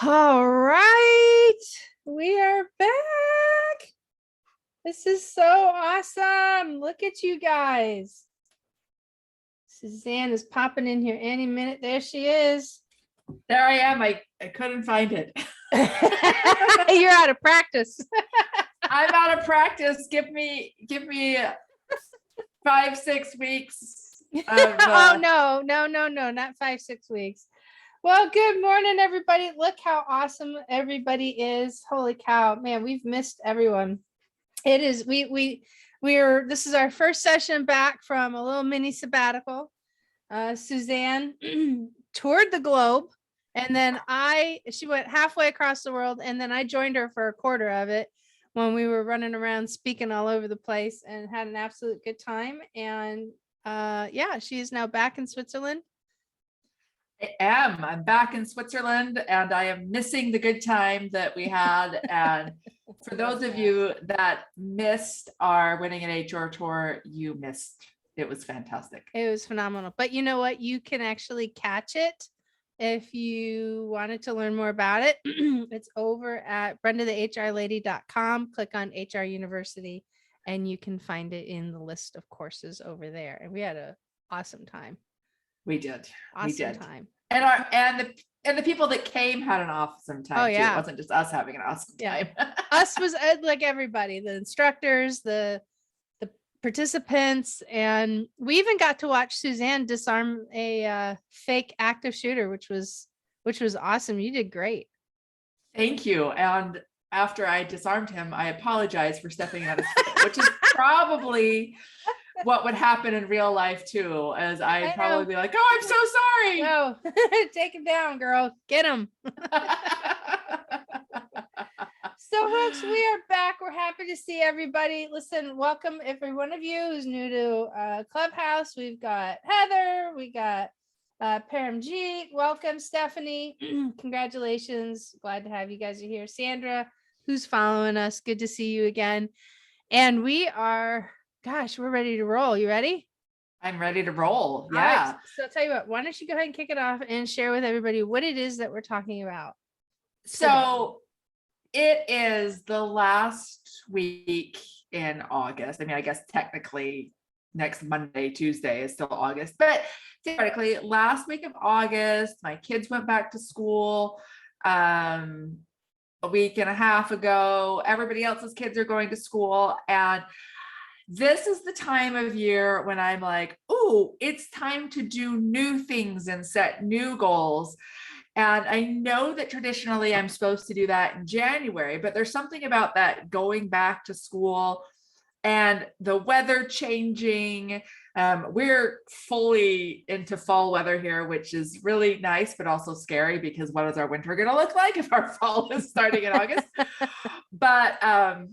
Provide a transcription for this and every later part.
All right, we are back. This is so awesome. Look at you guys. Suzanne is popping in here any minute. There she is. There I am. I couldn't find it. You're out of practice. I'm out of practice. Give me 5-6 weeks. Oh no, not 5-6 weeks. Well, good morning, everybody. Look how awesome everybody is. Holy cow, man, we've missed everyone. It is we're this is our first session back from a little mini sabbatical. Suzanne toured the globe, and then she went halfway across the world, and then I joined her for a quarter of it when we were running around speaking all over the place and had an absolute good time. And yeah, she is now back in Switzerland. I'm back in Switzerland, and I am missing the good time that we had. And for those of you that missed our Winning an HR tour, you missed. It was fantastic. It was phenomenal. But you know what? You can actually catch it if you wanted to learn more about it. It's over at brendathehrlady.com. Click on HR University, and you can find it in the list of courses over there. And we had an awesome time. We did. Awesome time. And the people that came had an awesome time. Oh, yeah. Too. It wasn't just us having an awesome time. Us was like everybody, the instructors, the participants, and we even got to watch Suzanne disarm a fake active shooter, which was awesome. You did great. Thank you. And after I disarmed him, I apologized for stepping on his foot, which is probably what would happen in real life too, as I'd probably be like, oh, I'm so sorry. No, take him down, girl. Get him. So folks, we are back. We're happy to see everybody. Listen, welcome every one of you who's new to Clubhouse. We've got Heather, we got Paramjeet. Welcome, Stephanie. Congratulations. Glad to have you guys here. Sandra, who's following us. Good to see you again. And we are, gosh, we're ready to roll. You ready? I'm ready to roll. Yeah. Right. So I'll tell you what, why don't you go ahead and kick it off and share with everybody what it is that we're talking about. So it is the last week in August. I mean, I guess technically next Monday, Tuesday is still August, but theoretically last week of August, my kids went back to school a week and a half ago. Everybody else's kids are going to school. And this is the time of year when I'm like, oh, it's time to do new things and set new goals. And I know that traditionally I'm supposed to do that in January, but there's something about that going back to school and the weather changing. We're fully into fall weather here, which is really nice, but also scary because what is our winter going to look like if our fall is starting in August? But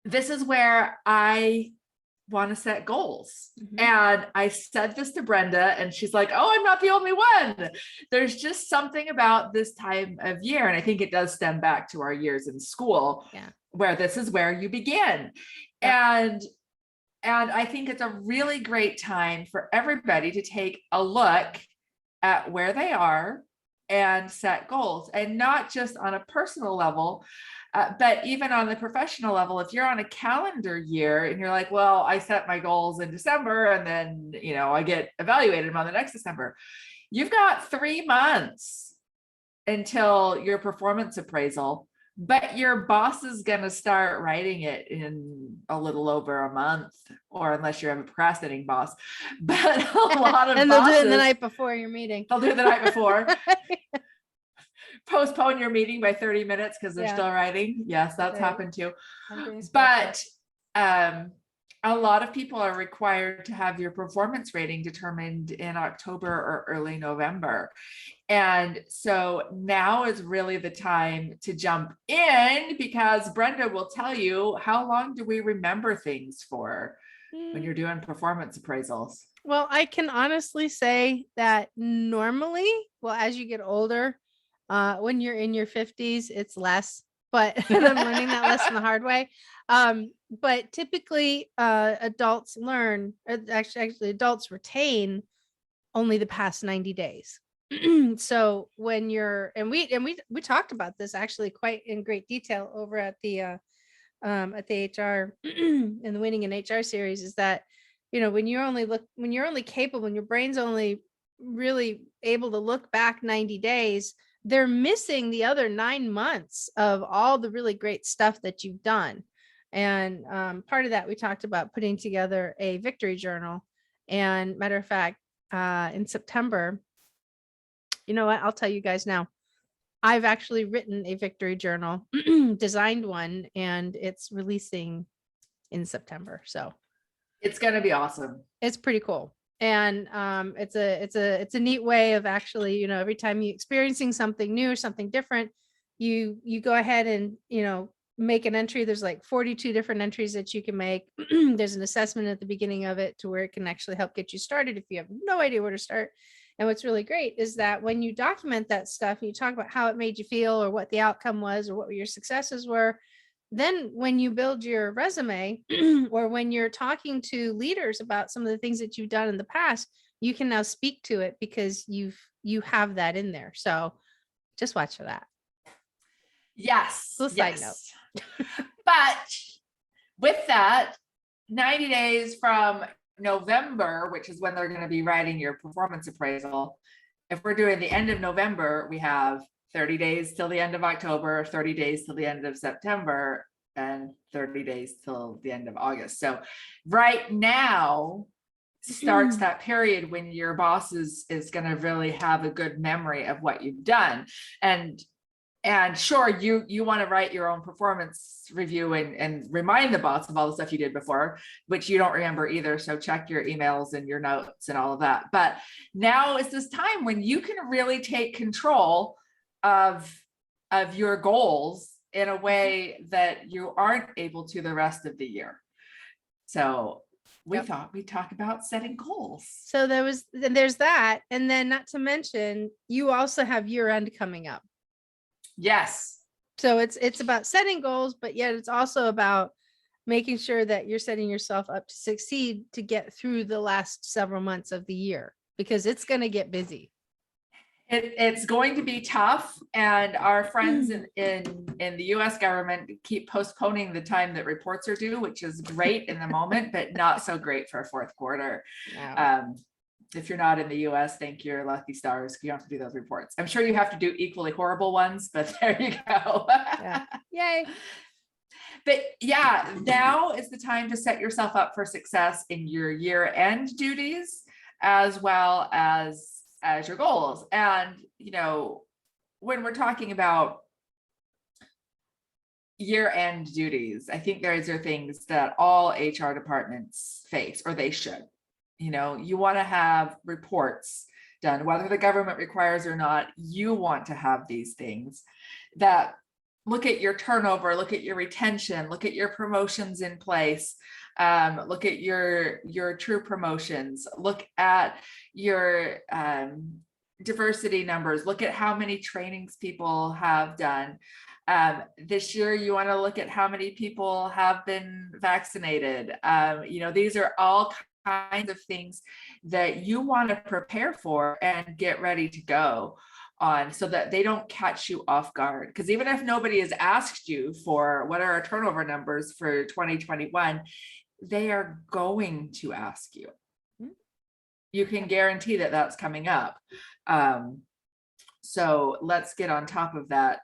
this is where I want to set goals. Mm-hmm. And I said this to Brenda, and she's like, oh, I'm not the only one. There's just something about this time of year. And I think it does stem back to our years in school, where this is where you begin. Yeah. And I think it's a really great time for everybody to take a look at where they are and set goals, and not just on a personal level, but even on the professional level. If you're on a calendar year and you're like, well, I set my goals in December and then, I get evaluated on the next December, you've got 3 months until your performance appraisal, but your boss is going to start writing it in a little over a month, or unless you have a procrastinating boss. But a lot of and they'll do it the night before your meeting. They'll do it the night before. Postpone your meeting by 30 minutes because they're still writing. Yes, that's happened too. But a lot of people are required to have your performance rating determined in October or early November. And so now is really the time to jump in, because Brenda will tell you, how long do we remember things for when you're doing performance appraisals? Well, I can honestly say that normally, as you get older, when you're in your 50s, it's less, but I'm learning that lesson the hard way. But typically adults retain only the past 90 days. So when you're, and we talked about this actually quite in great detail over at the HR in the Winning in HR series, is that, when you're only capable, when your brain's only really able to look back 90 days, they're missing the other 9 months of all the really great stuff that you've done. And part of that, we talked about putting together a victory journal. And matter of fact, in September, you know what, I'll tell you guys now, I've actually written a victory journal, designed one, and it's releasing in September. So It's going to be awesome. it's pretty cool. And it's a neat way of actually, every time you experiencing something new or something different, you go ahead and, make an entry. There's like 42 different entries that you can make. There's an assessment at the beginning of it to where it can actually help get you started if you have no idea where to start. And what's really great is that when you document that stuff, and you talk about how it made you feel or what the outcome was or what your successes were, then when you build your resume or when you're talking to leaders about some of the things that you've done in the past, you can now speak to it because you have that in there. So just watch for that. Yes. Little side note. But with that, 90 days from November, which is when they're going to be writing your performance appraisal. If we're doing the end of November, we have 30 days till the end of October, 30 days till the end of September, and 30 days till the end of August. So right now starts that period when your boss is going to really have a good memory of what you've done. And sure, you want to write your own performance review and remind the boss of all the stuff you did before, which you don't remember either. So check your emails and your notes and all of that. But now is this time when you can really take control of your goals in a way that you aren't able to the rest of the year. So we thought we'd talk about setting goals. So there's that. And then not to mention, you also have year end coming up. Yes. So it's about setting goals, but yet it's also about making sure that you're setting yourself up to succeed to get through the last several months of the year, because it's going to get busy. It's going to be tough, and our friends in the US government keep postponing the time that reports are due, which is great in the moment, but not so great for a fourth quarter. Wow. If you're not in the US, thank your lucky stars. You have to do those reports. I'm sure you have to do equally horrible ones, but there you go. Yeah. Yay. But yeah, now is the time to set yourself up for success in your year-end duties, as well as your goals. And, when we're talking about year-end duties, I think those are things that all HR departments face, or they should. You want to have reports done, whether the government requires or not. You want to have these things that look at your turnover, look at your retention, look at your promotions in place, look at your true promotions, look at your diversity numbers, look at how many trainings people have done. This year, you want to look at how many people have been vaccinated. These are all kinds of things that you want to prepare for and get ready to go on, so that they don't catch you off guard. Because even if nobody has asked you for what are our turnover numbers for 2021, they are going to ask you. You can guarantee that that's coming up. So let's get on top of that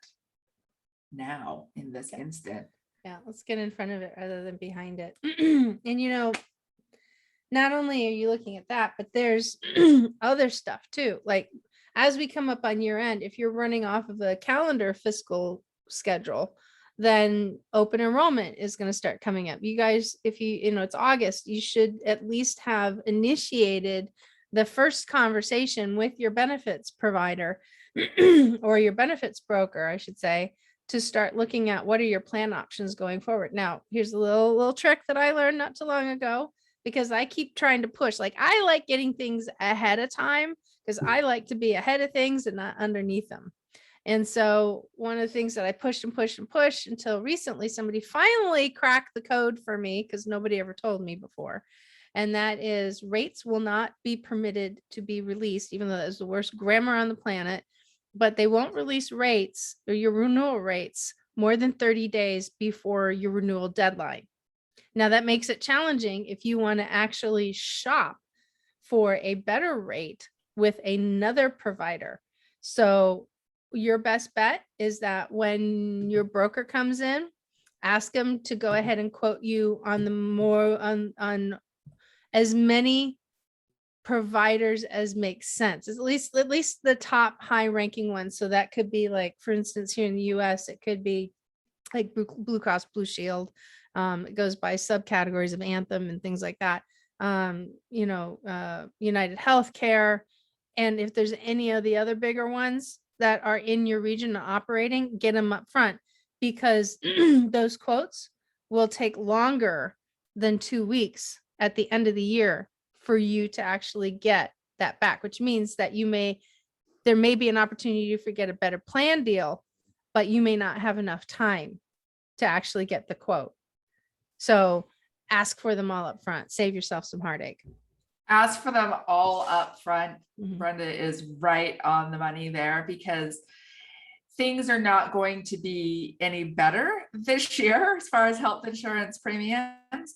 now in this instant. Yeah, let's get in front of it rather than behind it. And not only are you looking at that, but there's other stuff too. Like as we come up on year end, if you're running off of a calendar fiscal schedule, then open enrollment is going to start coming up. You guys, if it's August, you should at least have initiated the first conversation with your benefits provider or your benefits broker, I should say, to start looking at what are your plan options going forward. Now, here's a little trick that I learned not too long ago, because I keep trying to push. Like I like getting things ahead of time because I like to be ahead of things and not underneath them. And so one of the things that I pushed and pushed and pushed until recently, somebody finally cracked the code for me, because nobody ever told me before. And that is rates will not be permitted to be released, even though that is the worst grammar on the planet, but they won't release rates or your renewal rates more than 30 days before your renewal deadline. Now that makes it challenging if you want to actually shop for a better rate with another provider. So your best bet is that when your broker comes in, ask them to go ahead and quote you on the more on as many providers as makes sense. At least the top high ranking ones. So that could be like, for instance, here in the US, it could be like Blue Cross Blue Shield. It goes by subcategories of Anthem and things like that. United Healthcare. And if there's any of the other bigger ones that are in your region operating, get them up front, because those quotes will take longer than 2 weeks at the end of the year for you to actually get that back, which means that there may be an opportunity to get a better plan deal, but you may not have enough time to actually get the quote. So ask for them all up front. Save yourself some heartache. Ask for them all up front. Mhm. Brenda is right on the money there, because things are not going to be any better this year as far as health insurance premiums.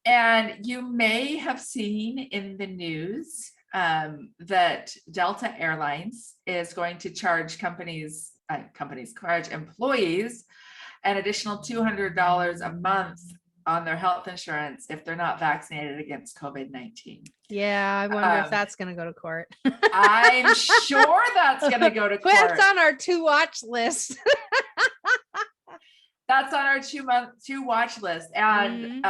And you may have seen in the news that Delta Airlines is going to charge charge employees an additional $200 a month on their health insurance if they're not vaccinated against COVID-19. Yeah, I wonder if that's going to go to court. I'm sure that's going to go to court. That's on our to watch list. That's on our 2 watch list. And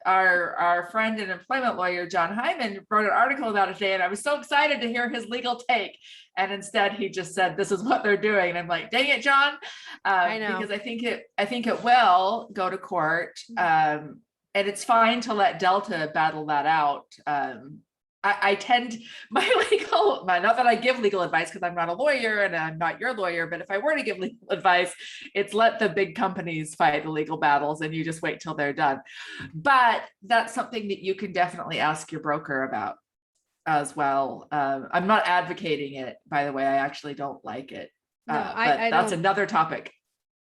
our friend and employment lawyer, John Hyman, wrote an article about it today, and I was so excited to hear his legal take. And instead he just said, this is what they're doing. And I'm like, dang it, John. I know. Because I think it will go to court. And it's fine to let Delta battle that out. I tend not that I give legal advice, because I'm not a lawyer and I'm not your lawyer, but if I were to give legal advice, it's let the big companies fight the legal battles and you just wait till they're done. But that's something that you can definitely ask your broker about as well. I'm not advocating it, by the way. I actually don't like it. No, But I that's don't. another topic.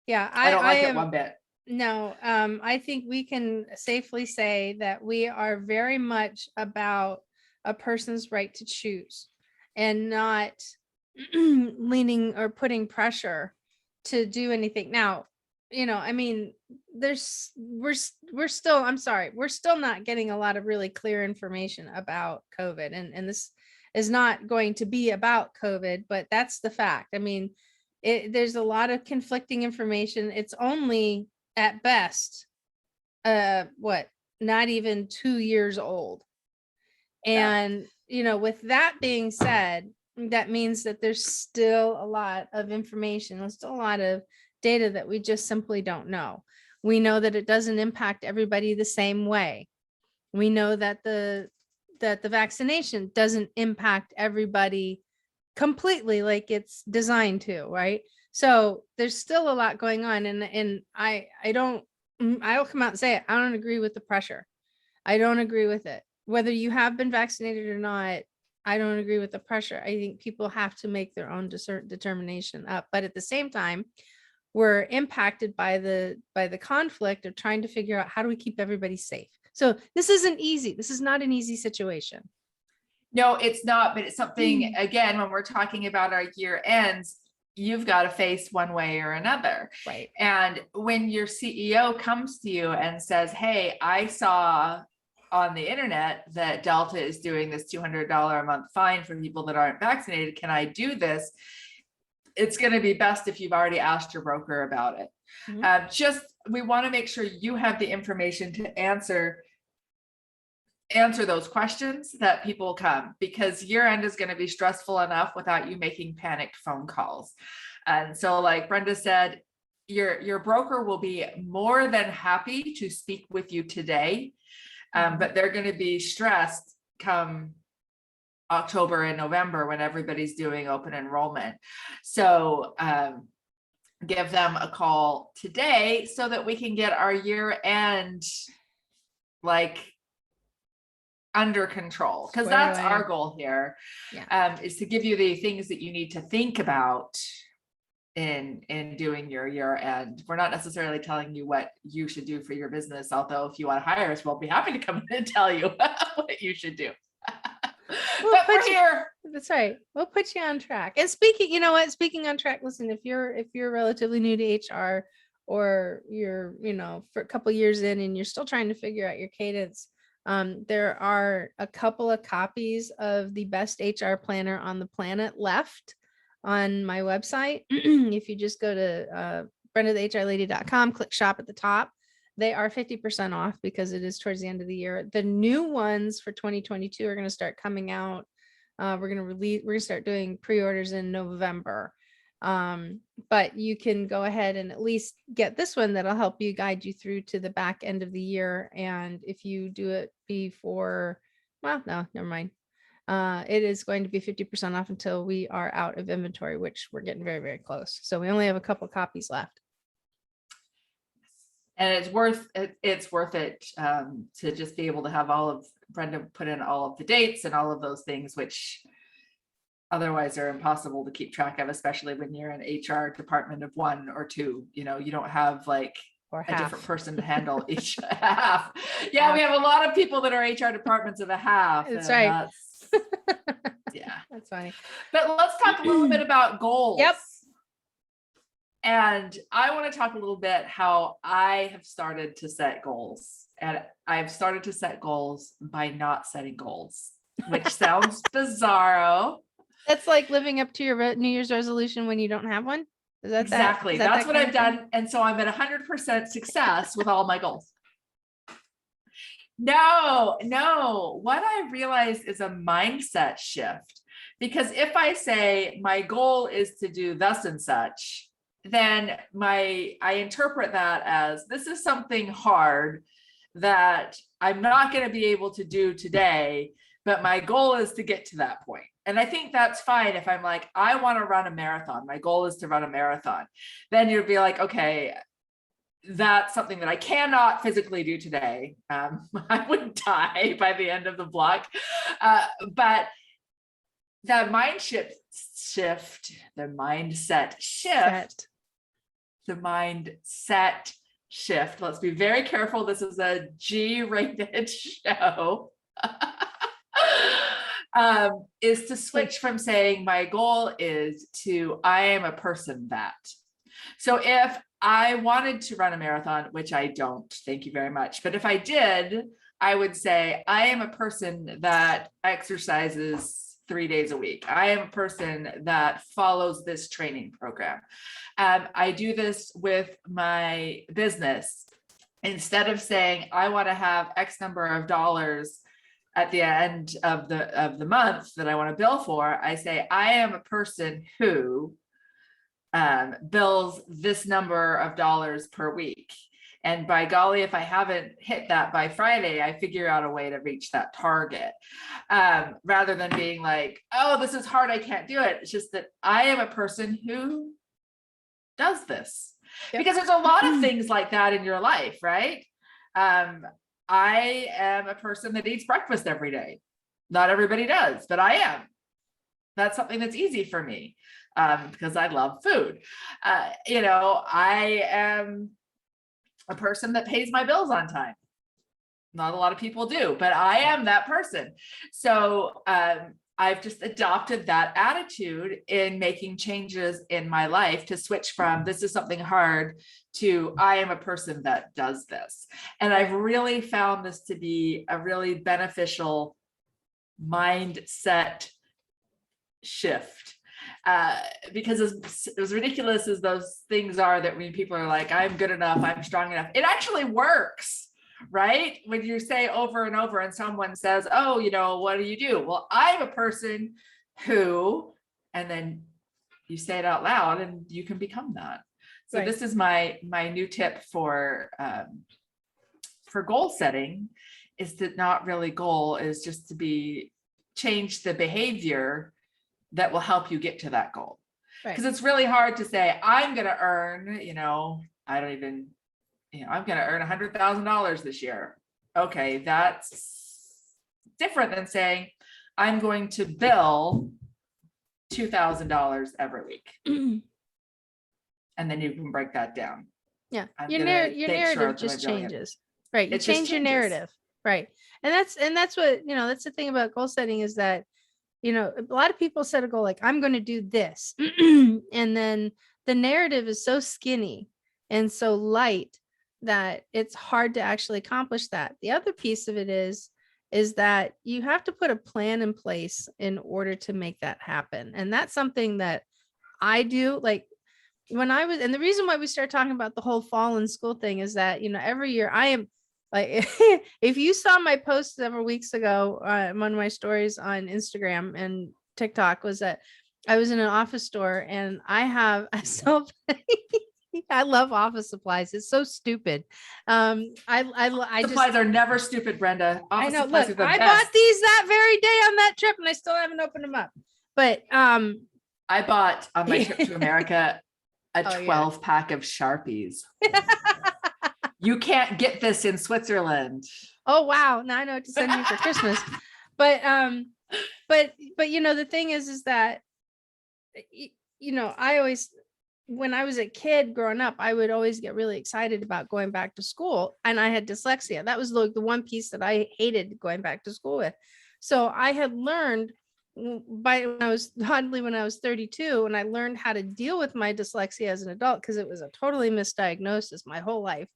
Yeah, I don't like it one bit. No, I think we can safely say that we are very much about a person's right to choose, and not leaning or putting pressure to do anything. Now, I mean, we're still not getting a lot of really clear information about COVID, and this is not going to be about COVID, but that's the fact. I mean, there's a lot of conflicting information. It's only at best, not even 2 years old. And, with that being said, that means that there's still a lot of information. There's still a lot of data that we just simply don't know. We know that it doesn't impact everybody the same way. We know that the vaccination doesn't impact everybody completely like it's designed to, right? So there's still a lot going on. And I'll come out and say it. I don't agree with the pressure. I don't agree with it. Whether you have been vaccinated or not, I don't agree with the pressure. I think people have to make their own determination up. But at the same time, we're impacted by the conflict of trying to figure out how do we keep everybody safe. So this isn't easy. This is not an easy situation. No, it's not, but it's something, again, when we're talking about our year ends, you've got to face one way or another. Right. And when your CEO comes to you and says, hey, I saw on the internet that Delta is doing this $200 a month fine for people that aren't vaccinated, can I do this? It's going to be best if you've already asked your broker about it. We want to make sure you have the information to answer those questions that people come, because year end is going to be stressful enough without you making panicked phone calls. And so, like Brenda said, your broker will be more than happy to speak with you today, but they're going to be stressed come October and November when everybody's doing open enrollment. So give them a call today so that we can get our year end under control, because Squared that's away. our goal here. Yeah. Is to give you the things that you need to think about in doing your year end. We're not necessarily telling you what you should do for your business, although if you want to hire us, we'll be happy to come in and tell you what you should do. But we're here. That's right. We'll put you on track. And speaking, you know what? Speaking on track, listen, if you're relatively new to HR, or you're, for a couple years in and you're still trying to figure out your cadence, there are a couple of copies of the best HR planner on the planet left on my website. If you just go to brendathehrlady.com, click shop at the top, they are 50% off because it is towards the end of the year. The new ones for 2022 are going to start coming out. We're going to start doing pre-orders in November. But you can go ahead and at least get this one that'll help you guide you through to the back end of the year. And if you do it before, well, no, never mind. It is going to be 50% off until we are out of inventory, which we're getting very, very close. So we only have a couple copies left. And it's worth it to just be able to have all of Brenda put in all of the dates and all of those things, which otherwise are impossible to keep track of, especially when you're an HR department of one or two. You don't have like Or a half. different person to handle each half. Yeah, we have a lot of people that are HR departments of a half. That's right. Yeah. That's funny. But let's talk a little bit about goals. Yep. And I want to talk a little bit how I have started to set goals. And I've started to set goals by not setting goals, which sounds bizarro. That's like living up to your New Year's resolution when you don't have one. Is that exactly? That's what I've done. And so I'm at 100% success with all my goals. No, what I realized is a mindset shift. Because if I say my goal is to do thus and such, then I interpret that as this is something hard that I'm not going to be able to do today, but my goal is to get to that point. And I think that's fine. If I'm like, I want to run a marathon, my goal is to run a marathon, then you'd be like, okay, that's something that I cannot physically do today. I would die by the end of the block. But the mindset shift, let's be very careful. This is a G-rated show. Is to switch from saying my goal is to I am a person that. So if I wanted to run a marathon, which I don't, thank you very much. But if I did, I would say I am a person that exercises 3 days a week. I am a person that follows this training program. I do this with my business. Instead of saying I want to have X number of dollars at the end of the month that I want to bill for, I say I am a person who bills this number of dollars per week. And by golly, if I haven't hit that by Friday, I figure out a way to reach that target. Rather than being like, oh, this is hard, I can't do it. It's just that I am a person who does this. Yep. Because there's a lot of things like that in your life, right? I am a person that eats breakfast every day. Not everybody does, but I am. That's something that's easy for me because I love food. I am a person that pays my bills on time. Not a lot of people do, but I am that person. So I've just adopted that attitude in making changes in my life to switch from this is something hard to I am a person that does this. And I've really found this to be a really beneficial mindset shift. Because as ridiculous as those things are that when people are like, I'm good enough, I'm strong enough, it actually works, right? When you say over and over and someone says, oh, what do you do? Well, I'm a person who, and then you say it out loud and you can become that. So This is my new tip for goal setting is to not really goal is just to change the behavior that will help you get to that goal. Because it's really hard to say, I'm going to earn, I'm going to earn $100,000 this year. Okay. That's different than saying, I'm going to bill $2,000 every week. And then you can break that down. Yeah. I'm Your gonna your make sure narrative that just I'm billing it. changes. Right. You It just change your changes. narrative. Right. And that's what, that's the thing about goal setting is that, a lot of people set a goal like, I'm going to do this. And then the narrative is so skinny and so light that it's hard to actually accomplish that. The other piece of it is that you have to put a plan in place in order to make that happen. And that's something that I do. Like when I was, and the reason why we started talking about the whole fall in school thing is that, every year I am like, if you saw my post several weeks ago, one of my stories on Instagram and TikTok was that I was in an office store and I have I love office supplies. It's so stupid. I Supplies are never stupid, Brenda. I Office know. supplies Look, are the I best. bought these that very day on that trip and I still haven't opened them up. But I bought on my trip to America a Oh, yeah. 12 pack of Sharpies. You can't get this in Switzerland. Oh wow, now I know what to send you for Christmas. But the thing is that I always, when I was a kid growing up, I would always get really excited about going back to school, and I had dyslexia. That was the one piece that I hated going back to school with. So I had learned when I was 32, and I learned how to deal with my dyslexia as an adult because it was a totally misdiagnosis my whole life.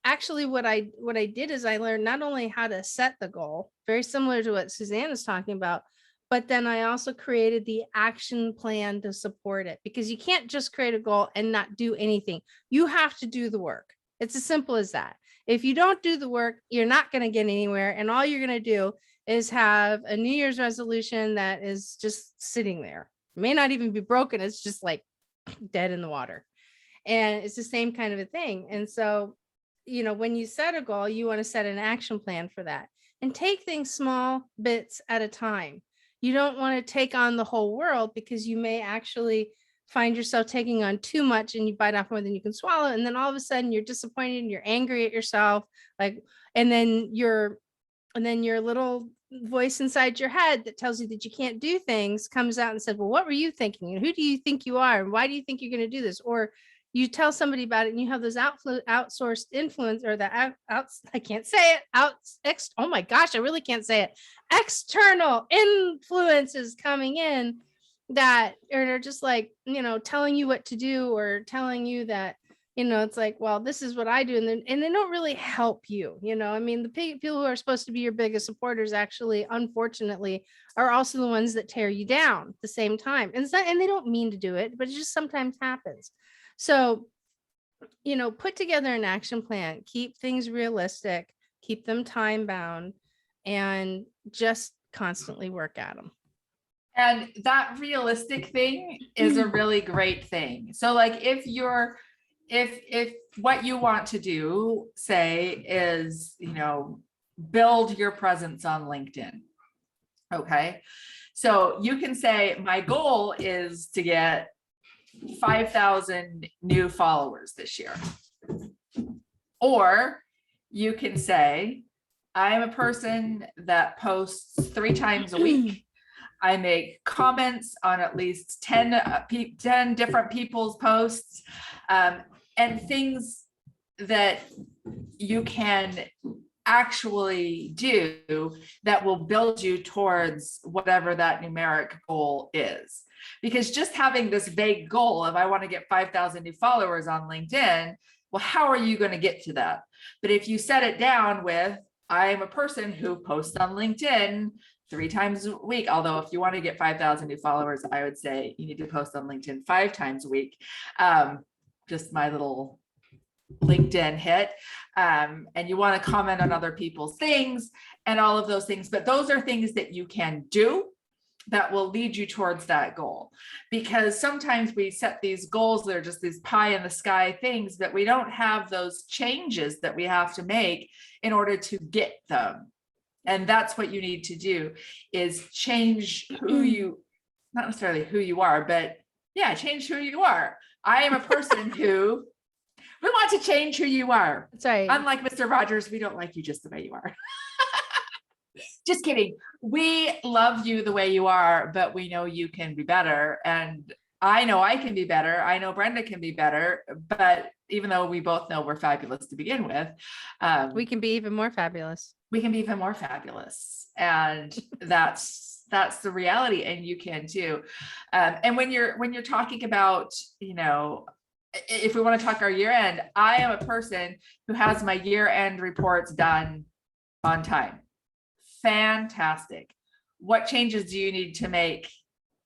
Actually what I did is I learned not only how to set the goal, very similar to what Suzanne is talking about, but then I also created the action plan to support it, because you can't just create a goal and not do anything. You have to do the work. It's as simple as that. If you don't do the work, you're not going to get anywhere. And all you're going to do is have a New Year's resolution that is just sitting there. It may not even be broken. It's just like dead in the water. And it's the same kind of a thing. And so, when you set a goal, you want to set an action plan for that and take things small bits at a time. You don't want to take on the whole world, because you may actually find yourself taking on too much and you bite off more than you can swallow. And then all of a sudden you're disappointed and you're angry at yourself. And then your little voice inside your head that tells you that you can't do things comes out and says, well, what were you thinking? And who do you think you are? And why do you think you're going to do this? Or you tell somebody about it and you have those outsourced influence, or I can't say it, oh my gosh, I really can't say it. External influences coming in that are just like, telling you what to do, or telling you that, it's like, well, this is what I do. And they don't really help you. I mean, the people who are supposed to be your biggest supporters actually, unfortunately, are also the ones that tear you down at the same time. And they don't mean to do it, but it just sometimes happens. So, put together an action plan, keep things realistic, keep them time bound, and just constantly work at them. And that realistic thing is a really great thing. So like if what you want to do, say, is, build your presence on LinkedIn. Okay. So you can say, my goal is to get 5,000 new followers this year. Or you can say, I am a person that posts 3 times a week. I make comments on at least 10 different people's posts, and things that you can actually do that will build you towards whatever that numeric goal is. Because just having this vague goal of, I want to get 5,000 new followers on LinkedIn, well, how are you going to get to that? But if you set it down with, I am a person who posts on LinkedIn 3 times a week. Although if you want to get 5,000 new followers, I would say you need to post on LinkedIn 5 times a week. Just my little LinkedIn hit. And you want to comment on other people's things and all of those things. But those are things that you can do that will lead you towards that goal. Because sometimes we set these goals that are just these pie in the sky things, but we don't have those changes that we have to make in order to get them. And that's what you need to do, is change who you, not necessarily who you are, but yeah, change who you are. I am a person who, we want to change who you are. That's right. Unlike Mr. Rogers, we don't like you just the way you are. Just kidding. We love you the way you are, but we know you can be better. And I know I can be better. I know Brenda can be better, but even though we both know we're fabulous to begin with, We can be even more fabulous. we can be even more fabulous. And that's the reality. And you can too. And when you're talking about, if we want to talk our year end, I am a person who has my year end reports done on time. Fantastic. What changes do you need to make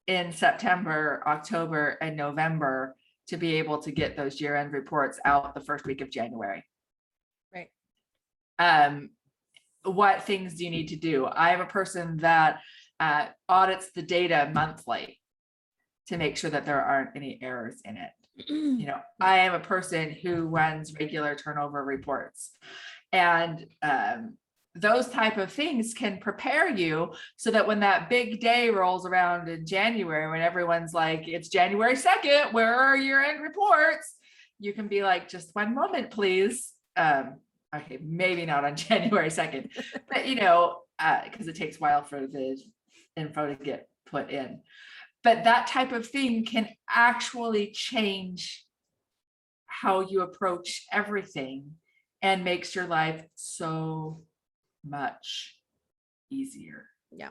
in September, October, and November to be able to get those year end reports out the first week of January? Right. What things do you need to do? I am a person that audits the data monthly to make sure that there aren't any errors in it. I am a person who runs regular turnover reports, and those type of things can prepare you so that when that big day rolls around in January, when everyone's like, it's January 2nd, where are your end reports? You can be like, just one moment, please. Okay, maybe not on January 2nd, but because it takes a while for the info to get put in. But that type of thing can actually change how you approach everything and makes your life so much easier. Yeah.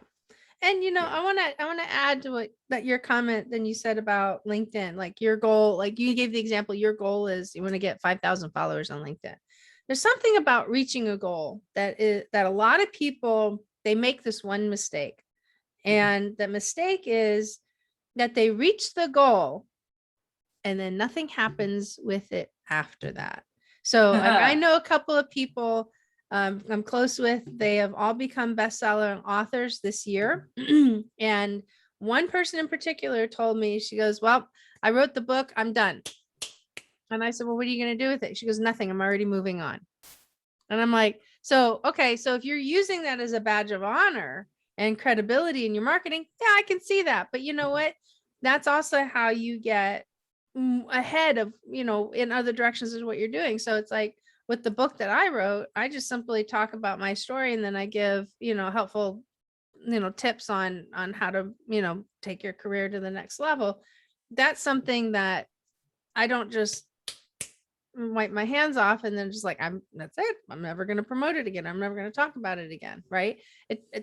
And I want to add to your comment then you said about LinkedIn, like your goal, like you gave the example, your goal is you want to get 5,000 followers on LinkedIn. There's something about reaching a goal that a lot of people, they make this one mistake. And the mistake is that they reach the goal and then nothing happens with it after that. So I know a couple of people I'm close with, they have all become bestseller authors this year. And one person in particular told me, she goes, well, I wrote the book, I'm done. And I said, well, what are you going to do with it? She goes, nothing, I'm already moving on. And I'm like, okay, so if you're using that as a badge of honor and credibility in your marketing, yeah, I can see that. But you know what? That's also how you get ahead of, in other directions is what you're doing. So it's like with the book that I wrote, I just simply talk about my story and then I give, helpful, tips on how to, take your career to the next level. That's something that I don't just wipe my hands off and then just like, that's it. I'm never going to promote it again. I'm never going to talk about it again. Right.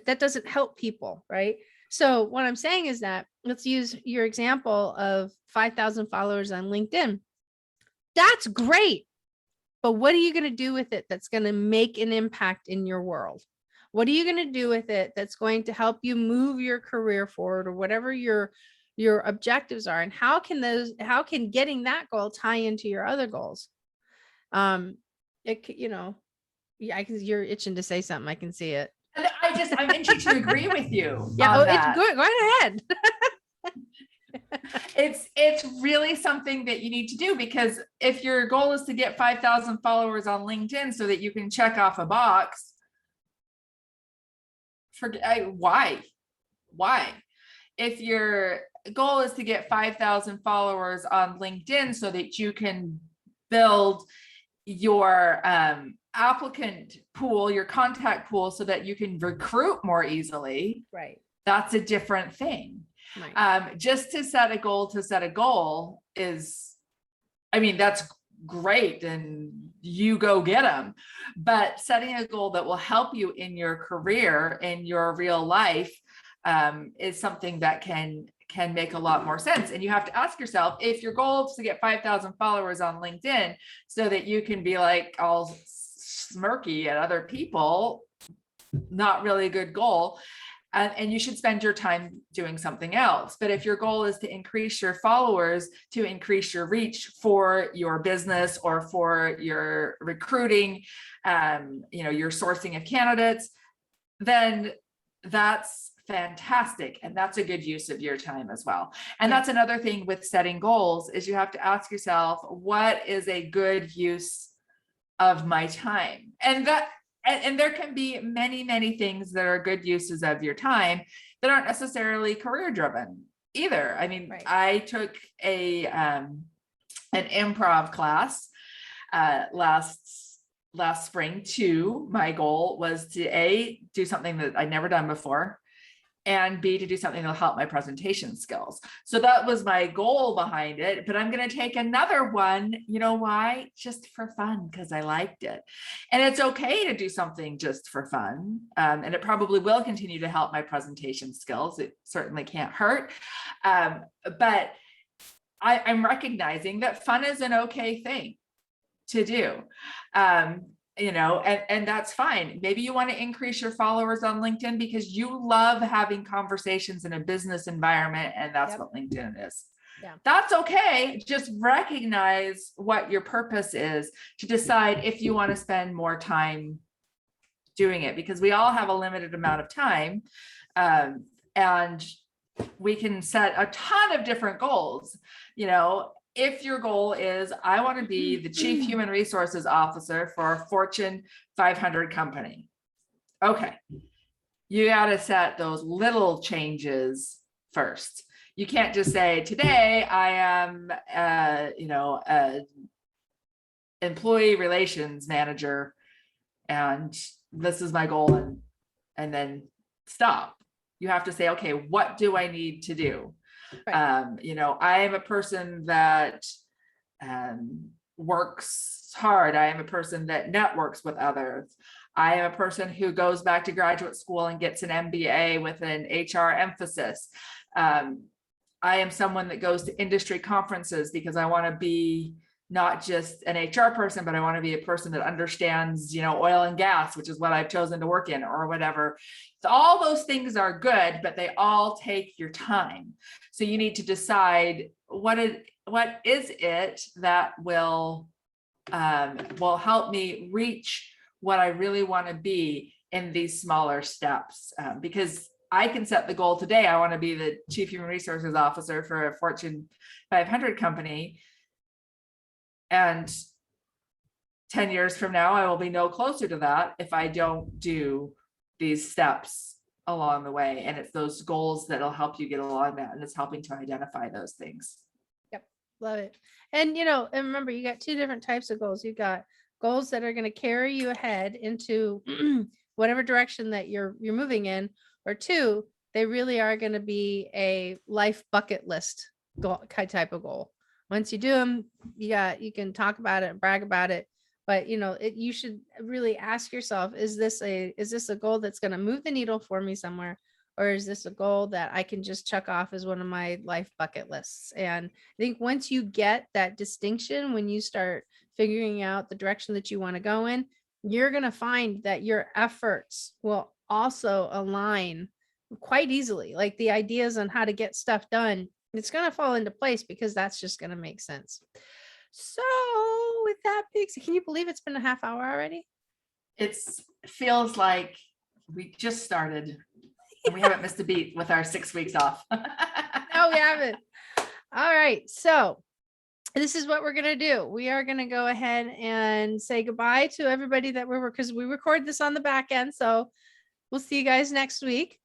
That doesn't help people. Right. So what I'm saying is that let's use your example of 5,000 followers on LinkedIn. That's great. But what are you going to do with it that's going to make an impact in your world? What are you going to do with it that's going to help you move your career forward or whatever your objectives are? And how can getting that goal tie into your other goals? Yeah, you're itching to say something. I can see it. I'm itching to agree with you. Yeah, it's good. Go ahead. It's really something that you need to do, because if your goal is to get 5,000 followers on LinkedIn so that you can check off a box, why? If your goal is to get 5,000 followers on LinkedIn so that you can build your applicant pool, your contact pool, so that you can recruit more easily, right? That's a different thing. Right. Just to set a goal is, that's great and you go get them. But setting a goal that will help you in your career, in your real life, is something that can make a lot more sense. And you have to ask yourself, if your goal is to get 5,000 followers on LinkedIn so that you can be like all smirky at other people, not really a good goal. And you should spend your time doing something else. But if your goal is to increase your followers, to increase your reach for your business or for your recruiting, your sourcing of candidates, then that's fantastic. And that's a good use of your time as well. And that's another thing with setting goals, is you have to ask yourself, what is a good use of my time? And there can be many, many things that are good uses of your time that aren't necessarily career driven either. Right. I took an improv class last last spring too, my goal was to A, do something that I'd never done before, and B, to do something that'll help my presentation skills. So that was my goal behind it, but I'm going to take another one. You know why? Just for fun, because I liked it. And it's okay to do something just for fun. And it probably will continue to help my presentation skills. It certainly can't hurt. But I'm recognizing that fun is an okay thing to do. And that's fine. Maybe you want to increase your followers on LinkedIn because you love having conversations in a business environment, and that's what LinkedIn is. Yeah. That's okay. Just recognize what your purpose is to decide if you want to spend more time doing it, because we all have a limited amount of time, and we can set a ton of different goals. If your goal is, I want to be the chief human resources officer for a Fortune 500 company. Okay. You got to set those little changes first. You can't just say, today I am, a employee relations manager, and this is my goal, and then stop. You have to say, okay, what do I need to do? Right. I am a person that works hard. I am a person that networks with others. I am a person who goes back to graduate school and gets an MBA with an HR emphasis. I am someone that goes to industry conferences because I want to be not just an HR person, but I want to be a person that understands, oil and gas, which is what I've chosen to work in, or whatever. So all those things are good, but they all take your time. So you need to decide what is it that will help me reach what I really want to be in these smaller steps. Because I can set the goal today. I want to be the chief human resources officer for a Fortune 500 company. And 10 years from now, I will be no closer to that if I don't do these steps along the way. And it's those goals that'll help you get along that. And it's helping to identify those things. Yep. Love it. And, and remember, you got two different types of goals. You got goals that are going to carry you ahead into whatever direction that you're moving in, or two, they really are going to be a life bucket list goal, type of goal. Once you do them, you can talk about it and brag about it, but you should really ask yourself, is this a goal that's going to move the needle for me somewhere, or is this a goal that I can just check off as one of my life bucket lists? And I think once you get that distinction, when you start figuring out the direction that you want to go in, you're going to find that your efforts will also align quite easily. Like the ideas on how to get stuff done, it's going to fall into place because that's just going to make sense. So with that, Pixie, can you believe it's been a half hour already? It feels like we just started and we haven't missed a beat with our 6 weeks off. No, we haven't. All right. So this is what we're going to do. We are going to go ahead and say goodbye to everybody that because we record this on the back end. So we'll see you guys next week.